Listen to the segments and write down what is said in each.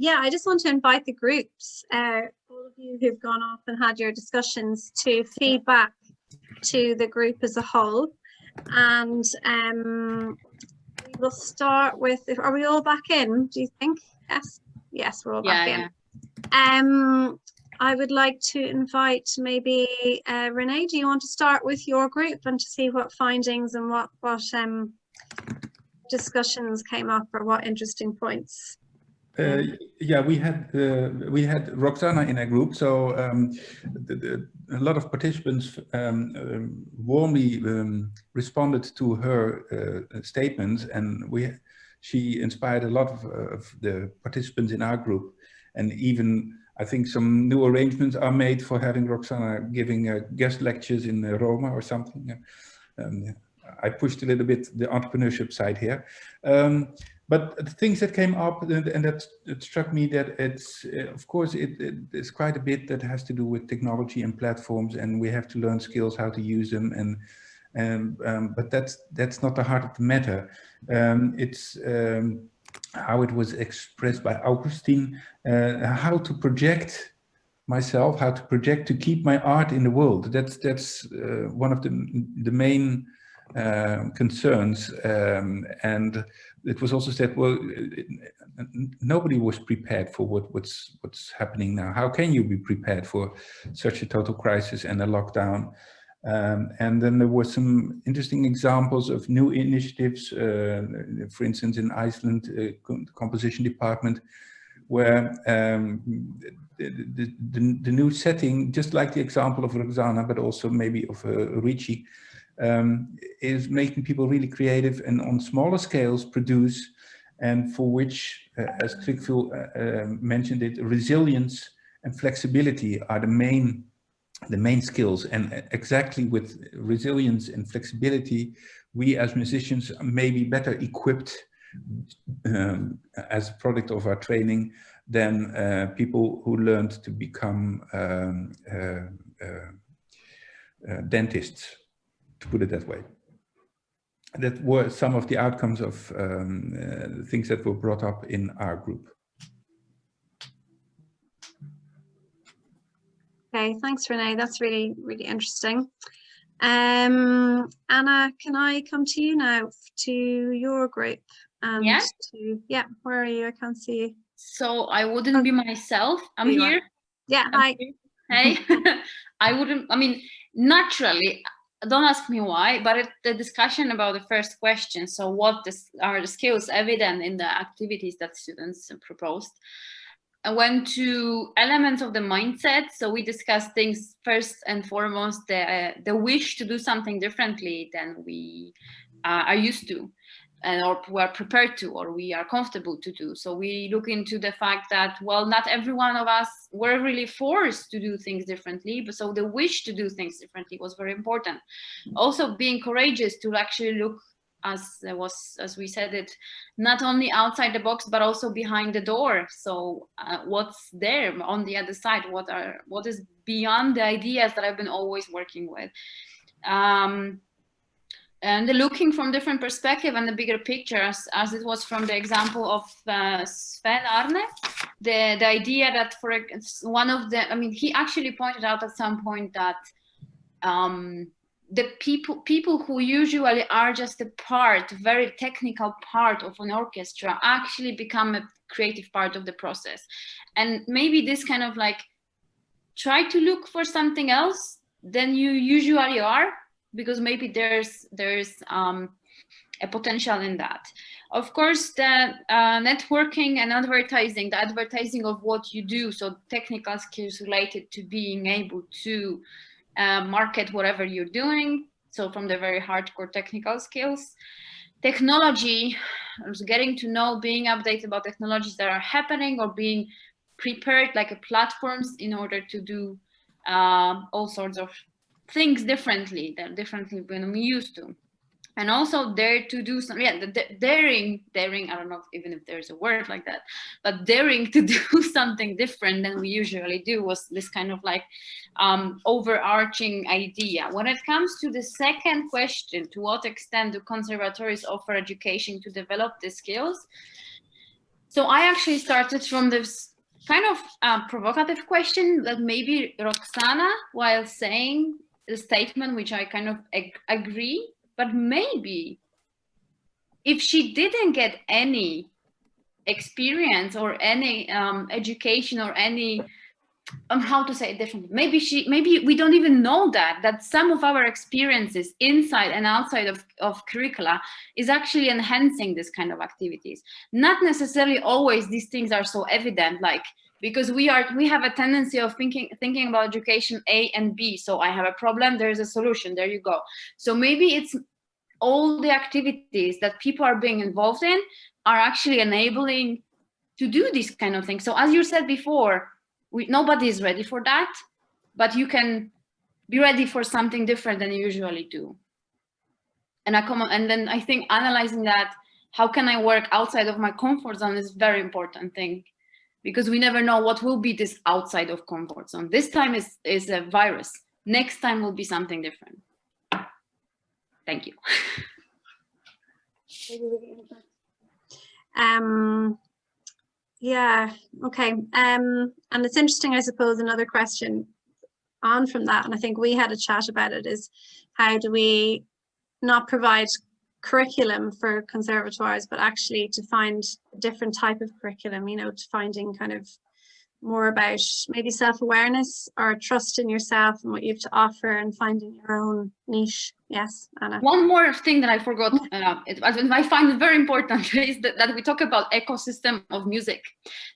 yeah, I just want to invite the groups, all of you who've gone off and had your discussions, to feedback to the group as a whole. And we will start with, are we all back in, do you think? Yes, yes, we're all back in. I would like to invite maybe Renée, do you want to start with your group and to see what findings and what discussions came up, or what interesting points? Yeah, we had Roxana in our group, so a lot of participants warmly responded to her statements, and she inspired a lot of the participants in our group, and even I think some new arrangements are made for having Roxana giving guest lectures in Roma or something. I pushed a little bit the entrepreneurship side here. But the things that came up, and that struck me, that it's, of course, it's quite a bit that has to do with technology and platforms, and we have to learn skills how to use them. But that's not the heart of the matter. It's how it was expressed by Augustine, how to project myself, how to project to keep my art in the world. That's one of the main concerns, and it was also said, well, nobody was prepared for what's happening now. How can you be prepared for such a total crisis and a lockdown? And then there were some interesting examples of new initiatives, for instance, in Iceland, the composition department, where the new setting, just like the example of Roxana, but also maybe of Ricci, is making people really creative and on smaller scales produce, and for which, as Kriegville mentioned it, resilience and flexibility are the main skills. And exactly with resilience and flexibility, we as musicians may be better equipped as a product of our training than people who learned to become dentists, to put it that way. That were some of the outcomes of things that were brought up in our group. Okay, thanks, Renée. That's really, really interesting. Anna, can I come to you now, to your group? And yeah, where are you? I can't see you. So I wouldn't be myself. I'm here. Yeah, hi. Hey. I mean, naturally, don't ask me why, but the discussion about the first question, so what are the skills evident in the activities that students proposed? I went to elements of the mindset. So we discussed things first and foremost, the wish to do something differently than we are used to, or we are prepared to, or we are comfortable to do. So we look into the fact that, well, not every one of us were really forced to do things differently, but so the wish to do things differently was very important. Also being courageous to actually look, as we said it, not only outside the box, but also behind the door. So what's there on the other side? What is beyond the ideas that I've been always working with? And looking from different perspective and the bigger picture, as it was from the example of Sven Arne, the idea that for one of the, I mean, he actually pointed out at some point that the people who usually are just a part, very technical part of an orchestra, actually become a creative part of the process. And maybe this kind of like, try to look for something else than you usually are, because maybe there's a potential in that. Of course, the networking and advertising, the advertising of what you do, so technical skills related to being able to market whatever you're doing. So from the very hardcore technical skills, technology, getting to know, being updated about technologies that are happening, or being prepared like platforms in order to do all sorts of things differently than when we used to. And also dare to do some, daring, I don't know even if there's a word like that, but daring to do something different than we usually do was this kind of like overarching idea. When it comes to the second question, to what extent do conservatories offer education to develop the skills? So I actually started from this kind of provocative question that maybe Roxana, while saying the statement, which I kind of agree, but maybe if she didn't get any experience or any education or any how to say it differently, maybe we don't even know that some of our experiences inside and outside of curricula is actually enhancing this kind of activities. Not necessarily always these things are so evident, like, because we have a tendency of thinking about education A and B. So I have a problem, there's a solution, there you go. So maybe it's all the activities that people are being involved in are actually enabling to do these kind of things. So as you said before, nobody is ready for that, but you can be ready for something different than you usually do. And then I think analyzing that, how can I work outside of my comfort zone is a very important thing, because we never know what will be this outside of comfort zone. This time is a virus. Next time will be something different. Thank you. Yeah, okay. And it's interesting, I suppose, another question on from that, and I think we had a chat about it, is how do we not provide curriculum for conservatoires, but actually to find a different type of curriculum, you know, to finding kind of more about maybe self-awareness or trust in yourself and what you have to offer and finding your own niche. Yes, Anna. One more thing that I forgot, I find it very important, is that we talk about ecosystem of music,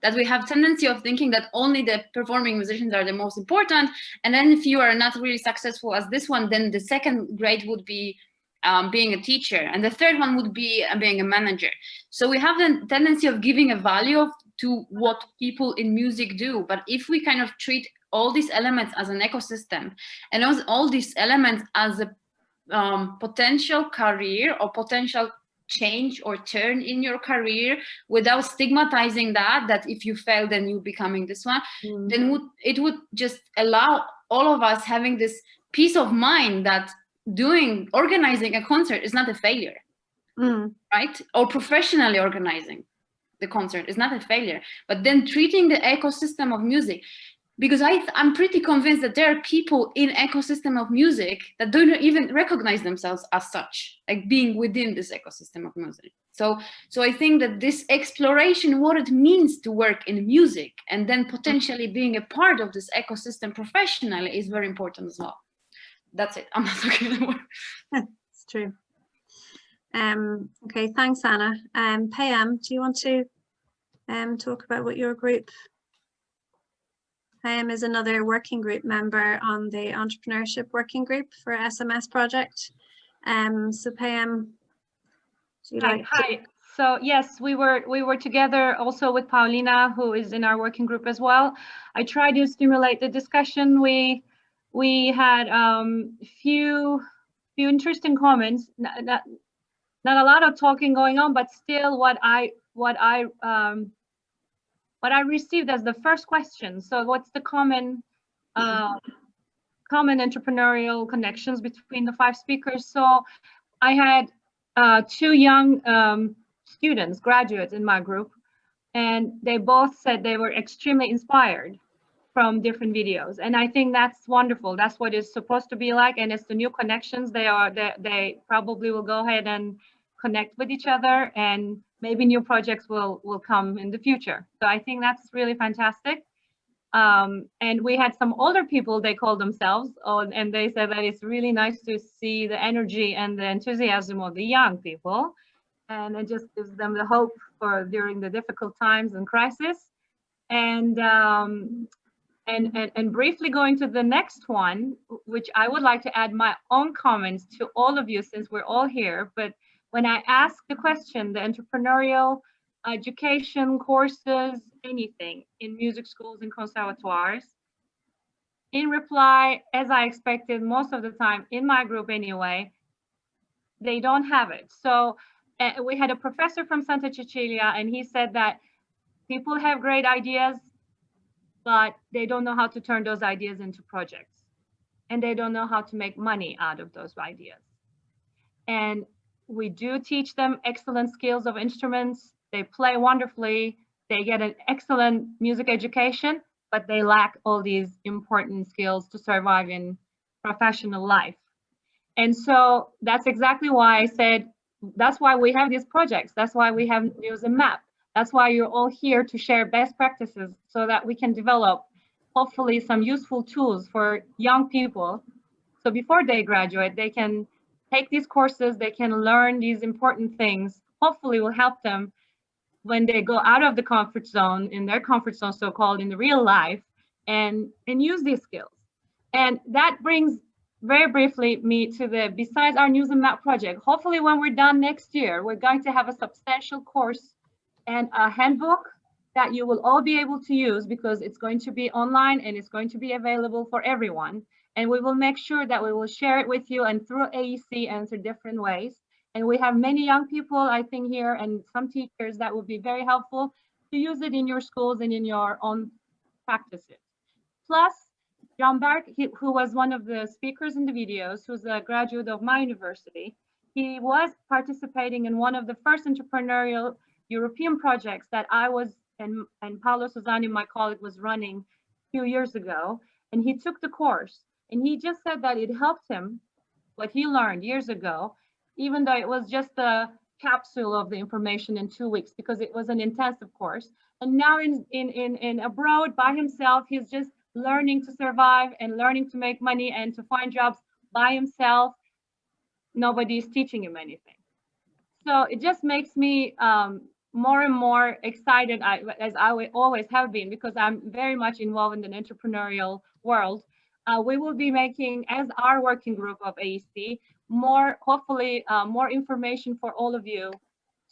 that we have tendency of thinking that only the performing musicians are the most important, and then if you are not really successful as this one, then the second grade would be being a teacher, and the third one would be being a manager. So we have the tendency of giving a value to what people in music do, but if we kind of treat all these elements as an ecosystem, and all these elements as a potential career or potential change or turn in your career, without stigmatizing that if you fail then you're becoming this one, then it would just allow all of us having this peace of mind that organizing a concert is not a failure, right? Or professionally organizing the concert is not a failure, but then treating the ecosystem of music, because I'm pretty convinced that there are people in ecosystem of music that don't even recognize themselves as such, like being within this ecosystem of music. So I think that this exploration, what it means to work in music, and then potentially being a part of this ecosystem professionally is very important as well. That's it. I'm not talking anymore. It's true. Okay, thanks, Anna. Payam, do you want to talk about what your group? Payam is another working group member on the Entrepreneurship Working Group for SMS project. So Payam, do you like? Hi. So yes, we were together also with Paulina, who is in our working group as well. I tried to stimulate the discussion. We had few interesting comments. Not a lot of talking going on, but still what I received as the first question. So what's the common entrepreneurial connections between the 5 speakers? So I had 2 young students, graduates in my group, and they both said they were extremely inspired from different videos, and I think that's wonderful. That's what it's supposed to be like, and it's the new connections. They probably will go ahead and connect with each other, and maybe new projects will come in the future. So I think that's really fantastic. And we had some older people, they call themselves, and they said that it's really nice to see the energy and the enthusiasm of the young people, and it just gives them the hope for during the difficult times and crisis. And briefly going to the next one, which I would like to add my own comments to all of you since we're all here. But when I asked the question, the entrepreneurial education courses, anything in music schools and conservatoires, in reply, as I expected most of the time in my group anyway, they don't have it. So we had a professor from Santa Cecilia, and he said that people have great ideas, but they don't know how to turn those ideas into projects, and they don't know how to make money out of those ideas. And we do teach them excellent skills of instruments. They play wonderfully, they get an excellent music education, but they lack all these important skills to survive in professional life. And so that's exactly why I said, that's why we have these projects. That's why we have Use a Map. That's why you're all here to share best practices so that we can develop hopefully some useful tools for young people. So before they graduate, they can take these courses, they can learn these important things, hopefully will help them when they go out of the comfort zone, in their comfort zone, so-called, in the real life, and use these skills. And that brings very briefly me to the, besides our News and Map project, hopefully when we're done next year, we're going to have a substantial course and a handbook that you will all be able to use, because it's going to be online and it's going to be available for everyone. And we will make sure that we will share it with you and through AEC and through different ways. And we have many young people, I think, here, and some teachers that will be very helpful to use it in your schools and in your own practices. Plus, Jonker, who was one of the speakers in the videos, who's a graduate of my university, he was participating in one of the first entrepreneurial European projects that I was, and Paolo Susanni, my colleague, was running a few years ago. And he took the course, and he just said that it helped him, what he learned years ago, even though it was just a capsule of the information in 2 weeks, because it was an intensive course. And now in abroad by himself, he's just learning to survive and learning to make money and to find jobs by himself. Nobody's teaching him anything. So it just makes me more and more excited, as I always have been, because I'm very much involved in the entrepreneurial world. We will be making, as our working group of AEC, hopefully more information for all of you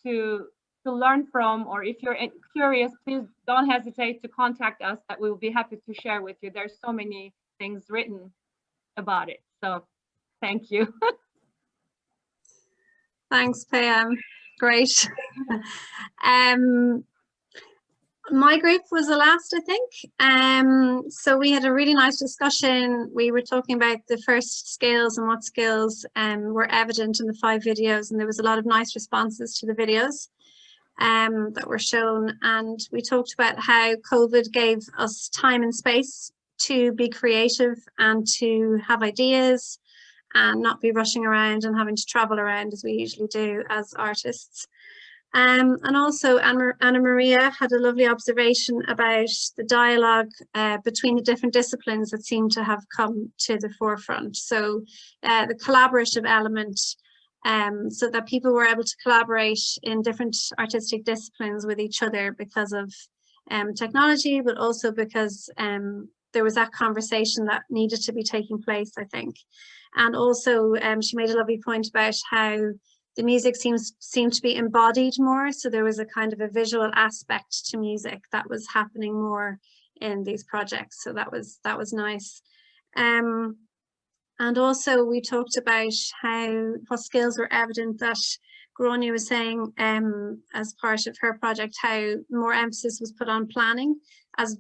to learn from, or if you're curious, please don't hesitate to contact us, that we will be happy to share with you. There's so many things written about it. So thank you. Thanks, Payam. Great. My group was the last, I think. So we had a really nice discussion. We were talking about the first skills and what skills were evident in the 5 videos, and there was a lot of nice responses to the videos that were shown. And we talked about how COVID gave us time and space to be creative and to have ideas and not be rushing around and having to travel around as we usually do as artists. And also Anna Maria had a lovely observation about the dialogue between the different disciplines that seem to have come to the forefront. So the collaborative element, so that people were able to collaborate in different artistic disciplines with each other because of technology, but also because there was that conversation that needed to be taking place, I think. And also she made a lovely point about how the music seemed to be embodied more. So there was a kind of a visual aspect to music that was happening more in these projects. So that was nice. And also we talked about what skills were evident that Gráinne was saying as part of her project, how more emphasis was put on planning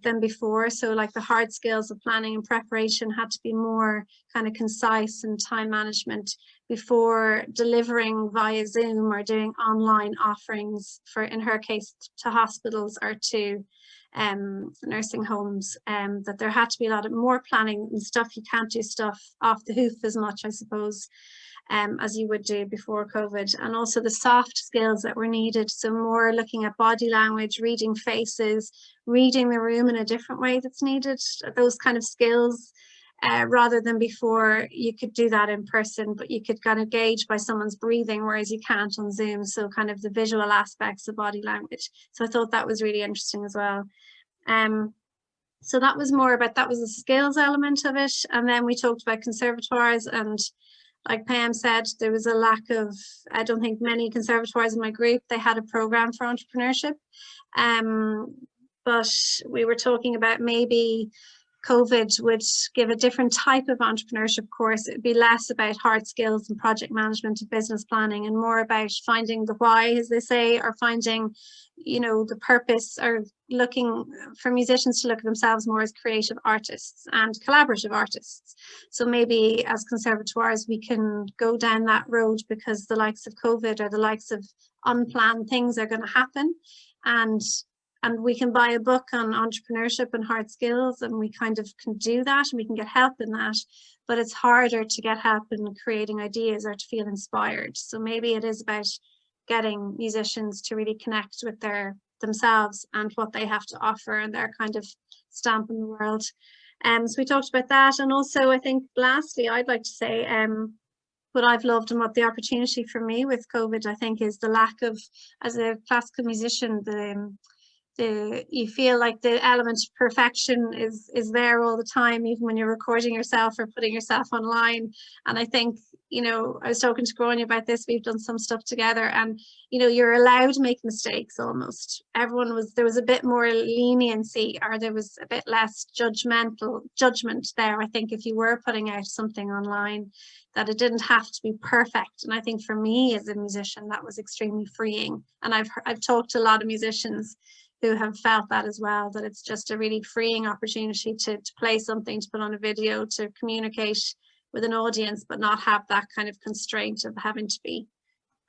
than before. So like the hard skills of planning and preparation had to be more kind of concise, and time management before delivering via Zoom or doing online offerings, for, in her case, to hospitals or to nursing homes, that there had to be a lot of more planning and stuff. You can't do stuff off the hoof as much, I suppose, as you would do before COVID. And also the soft skills that were needed, so more looking at body language, reading faces, reading the room in a different way that's needed, those kind of skills, rather than before you could do that in person, but you could kind of gauge by someone's breathing, whereas you can't on Zoom. So kind of the visual aspects of body language. So I thought that was really interesting as well. So that was more about, that was the skills element of it. And then we talked about conservatoires, and like Payam said, there was a lack of, I don't think many conservatoires in my group, they had a program for entrepreneurship. But we were talking about maybe COVID would give a different type of entrepreneurship course. It would be less about hard skills and project management and business planning, and more about finding the why, as they say, or finding, you know, the purpose, or looking for musicians to look at themselves more as creative artists and collaborative artists. So maybe as conservatoires we can go down that road, because the likes of COVID or the likes of unplanned things are going to happen, and and we can buy a book on entrepreneurship and hard skills, and we kind of can do that, and we can get help in that, but it's harder to get help in creating ideas or to feel inspired. So maybe it is about getting musicians to really connect with themselves and what they have to offer and their kind of stamp in the world. So we talked about that, and also I think lastly I'd like to say what I've loved and what the opportunity for me with COVID, I think, is the lack of, as a classical musician, you feel like the element of perfection is there all the time, even when you're recording yourself or putting yourself online. And I think, you know, I was talking to Gronya about this, we've done some stuff together, and, you know, you're allowed to make mistakes almost. There was a bit more leniency, or there was a bit less judgment there, I think, if you were putting out something online, that it didn't have to be perfect. And I think for me as a musician, that was extremely freeing. And I've talked to a lot of musicians who have felt that as well, that it's just a really freeing opportunity to play something, to put on a video, to communicate with an audience, but not have that kind of constraint of having to be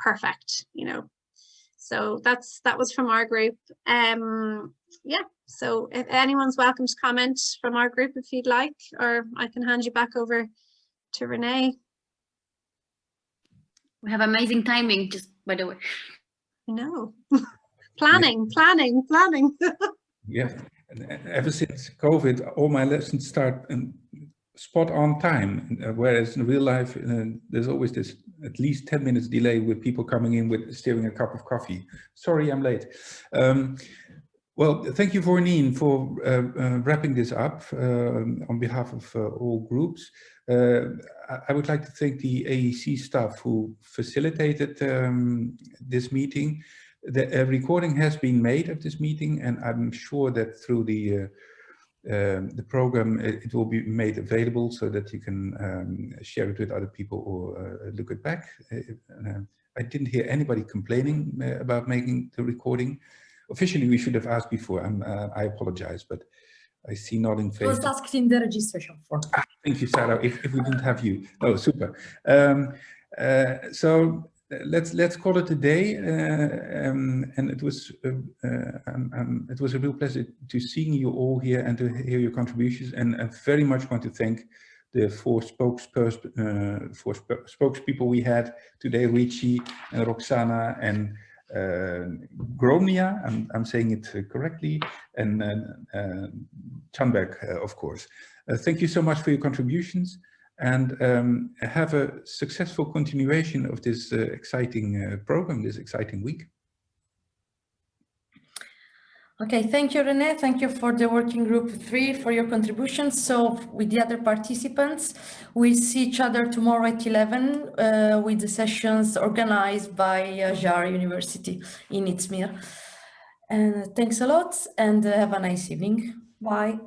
perfect, you know. So that was from our group. Yeah, so if anyone's welcome to comment from our group if you'd like, or I can hand you back over to Renee. We have amazing timing, just by the way. I know. Planning. Yeah, and ever since COVID, all my lessons start spot on time, whereas in real life, there's always this at least 10 minutes delay with people coming in with stirring a cup of coffee. Sorry, I'm late. Well, thank you, Vourneen, for wrapping this up on behalf of all groups. I would like to thank the AEC staff who facilitated this meeting. The recording has been made of this meeting, and I'm sure that through the program it will be made available so that you can share it with other people or look it back. I didn't hear anybody complaining about making the recording. Officially, we should have asked before. I apologize, but I see nodding faces. It was asked in the registration form. Thank you, Sarah. If we didn't have you, oh, super. So let's call it a day. And it was a real pleasure to seeing you all here and to hear your contributions. And I very much want to thank the four spokespeople we had today: Richie and Roxana and Gronya, I'm saying it correctly, and Chanberg, of course. Thank you so much for your contributions, and have a successful continuation of this exciting program, this exciting week. Okay, thank you, Renée. Thank you for the working group 3 for your contributions. So with the other participants, we see each other tomorrow at 11 with the sessions organized by Yasar University in Izmir. And thanks a lot, and have a nice evening. Bye.